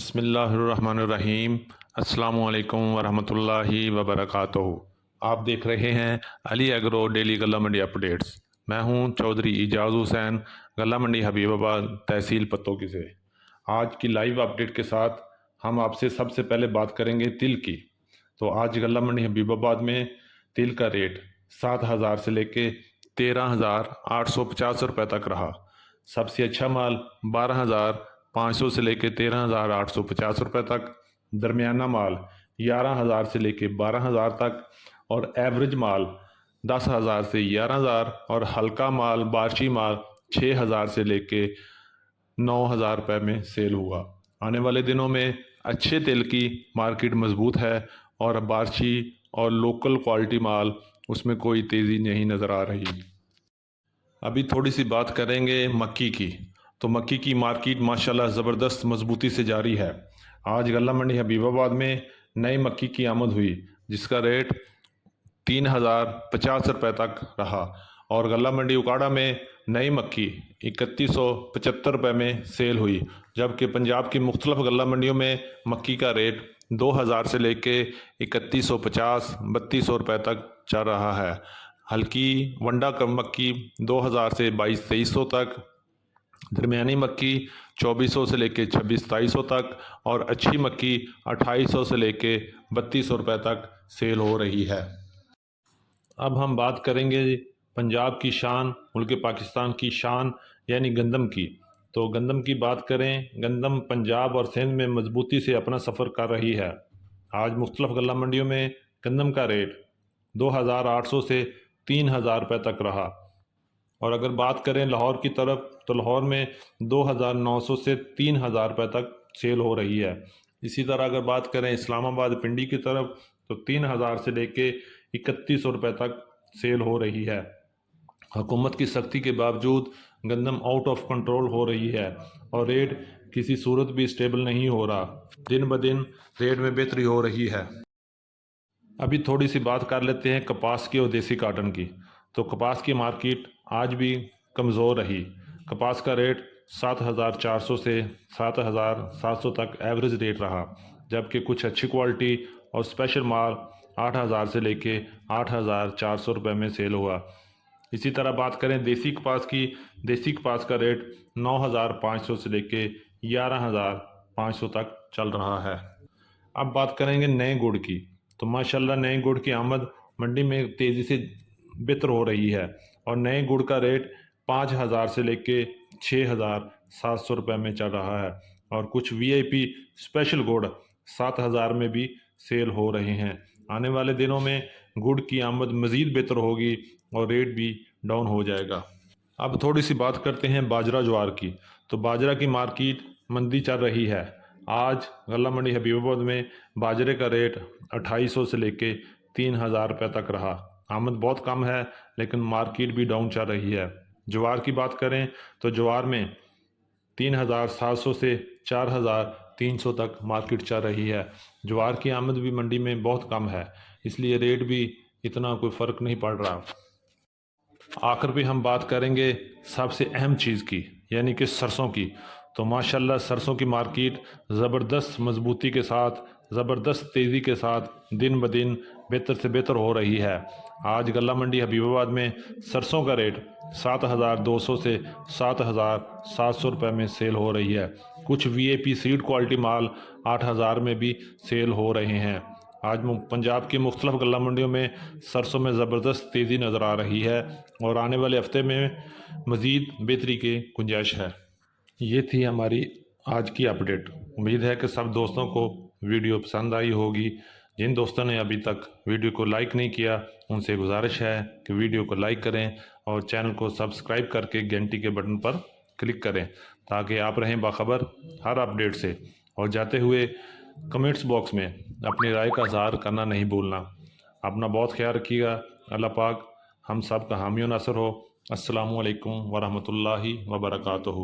بسم اللہ الرحمن الرحیم۔ السلام علیکم ورحمۃ اللہ وبرکاتہ۔ آپ دیکھ رہے ہیں علی ایگرو ڈیلی غلہ منڈی اپڈیٹس۔ میں ہوں چودھری اعجاز حسین، غلہ منڈی حبیب آباد، تحصیل پتوکی سے۔ آج کی لائیو اپڈیٹ کے ساتھ ہم آپ سے سب سے پہلے بات کریں گے تل کی۔ تو آج غلہ منڈی حبیب آباد میں تل کا ریٹ 7,000 سے لے کے 13,850 روپے تک رہا۔ سب سے اچھا مال 12,500 سے لے کے 13,850 روپے تک، درمیانہ مال 11,000 سے لے کے 12,000 تک، اور ایوریج مال 10,000 سے 11,000، اور ہلکا مال بارشی مال 6,000 سے لے کے 9,000 روپے میں سیل ہوا۔ آنے والے دنوں میں اچھے تیل کی مارکیٹ مضبوط ہے، اور بارشی اور لوکل کوالٹی مال اس میں کوئی تیزی نہیں نظر آ رہی۔ ابھی تھوڑی سی بات کریں گے مکی کی۔ تو مکی کی مارکیٹ ماشاءاللہ زبردست مضبوطی سے جاری ہے۔ آج غلہ منڈی حبیب آباد میں نئی مکی کی آمد ہوئی، جس کا ریٹ 3,050 روپے تک رہا، اور غلہ منڈی اکاڑا میں نئی مکی 3,175 روپے میں سیل ہوئی، جبکہ پنجاب کی مختلف غلہ منڈیوں میں مکی کا ریٹ 2,000 سے لے کے 3,150 3,200 روپے تک چل رہا ہے۔ ہلکی ونڈا کا مکی 2,000 سے 2,200-2,300 تک، درمیانی مکی 2,400 سے لے کے 2,600-2,700 تک، اور اچھی مکی 2,800 سے لے کے 3,200 روپے تک سیل ہو رہی ہے۔ اب ہم بات کریں گے پنجاب کی شان، ملک پاکستان کی شان یعنی گندم کی۔ تو گندم کی بات کریں، گندم پنجاب اور سندھ میں مضبوطی سے اپنا سفر کر رہی ہے۔ آج مختلف غلہ منڈیوں میں گندم کا ریٹ 2,800 سے 3,000 روپے تک رہا، اور اگر بات کریں لاہور کی طرف تو لاہور میں 2,900 سے 3,000 روپے تک سیل ہو رہی ہے۔ اسی طرح اگر بات کریں اسلام آباد پنڈی کی طرف تو 3,000 سے لے کے 3,100 روپے تک سیل ہو رہی ہے۔ حکومت کی سختی کے باوجود گندم آؤٹ آف کنٹرول ہو رہی ہے، اور ریٹ کسی صورت بھی سٹیبل نہیں ہو رہا۔ دن بدن ریٹ میں بہتری ہو رہی ہے۔ ابھی تھوڑی سی بات کر لیتے ہیں کپاس کی اور دیسی کاٹن کی۔ تو کپاس کی مارکیٹ آج بھی کمزور رہی۔ کپاس کا ریٹ 7,400 سے 7,700 تک ایوریج ریٹ رہا، جبکہ کچھ اچھی کوالٹی اور اسپیشل مال 8,000 سے لے کے 8,400 روپے میں سیل ہوا۔ اسی طرح بات کریں دیسی کپاس کی، دیسی کپاس کا ریٹ 9,500 سے لے کے 11,500 تک چل رہا ہے۔ اب بات کریں گے نئے گڑ کی۔ تو ماشاءاللہ نئے گڑ کی آمد منڈی میں تیزی سے بہتر ہو رہی ہے، اور نئے گڑ کا ریٹ 5,000 سے لے کے 6,700 روپے میں چل رہا ہے، اور کچھ وی آئی پی اسپیشل گڑ 7,000 میں بھی سیل ہو رہے ہیں۔ آنے والے دنوں میں گڑ کی آمد مزید بہتر ہوگی، اور ریٹ بھی ڈاؤن ہو جائے گا۔ اب تھوڑی سی بات کرتے ہیں باجرہ جوار کی۔ تو باجرہ کی مارکیٹ مندی چل رہی ہے۔ آج غلہ منڈی حبیب آباد میں باجرے کا ریٹ 2,800 سے لے کے 3,000 روپے تک رہا۔ آمد بہت کم ہے، لیکن مارکیٹ بھی ڈاؤن چل رہی ہے۔ جوار کی بات کریں تو جوار میں 3,700 سے 4,300 تک مارکیٹ چل رہی ہے۔ جوار کی آمد بھی منڈی میں بہت کم ہے، اس لیے ریٹ بھی اتنا کوئی فرق نہیں پڑ رہا۔ آخر پہ ہم بات کریں گے سب سے اہم چیز کی، یعنی کہ سرسوں کی۔ تو ماشاءاللہ سرسوں کی مارکیٹ زبردست مضبوطی کے ساتھ، زبردست تیزی کے ساتھ دن بدن بہتر سے بہتر ہو رہی ہے۔ آج غلہ منڈی حبیب آباد میں سرسوں کا ریٹ 7,200 سے 7,700 روپے میں سیل ہو رہی ہے۔ کچھ وی آئی پی سیڈ کوالٹی مال 8,000 میں بھی سیل ہو رہے ہیں۔ آج پنجاب کی مختلف غلہ منڈیوں میں سرسوں میں زبردست تیزی نظر آ رہی ہے، اور آنے والے ہفتے میں مزید بہتری کی گنجائش ہے۔ یہ تھی ہماری آج کی اپڈیٹ۔ امید ہے کہ سب دوستوں کو ویڈیو پسند آئی ہوگی۔ جن دوستوں نے ابھی تک ویڈیو کو لائک نہیں کیا، ان سے گزارش ہے کہ ویڈیو کو لائک کریں، اور چینل کو سبسکرائب کر کے گھنٹی کے بٹن پر کلک کریں، تاکہ آپ رہیں باخبر ہر اپڈیٹ سے۔ اور جاتے ہوئے کمنٹس باکس میں اپنی رائے کا اظہار کرنا نہیں بھولنا۔ اپنا بہت خیال رکھیے گا۔ اللہ پاک ہم سب کا حامی و ناصر ہو۔ السلام علیکم ورحمۃ اللہ وبرکاتہ۔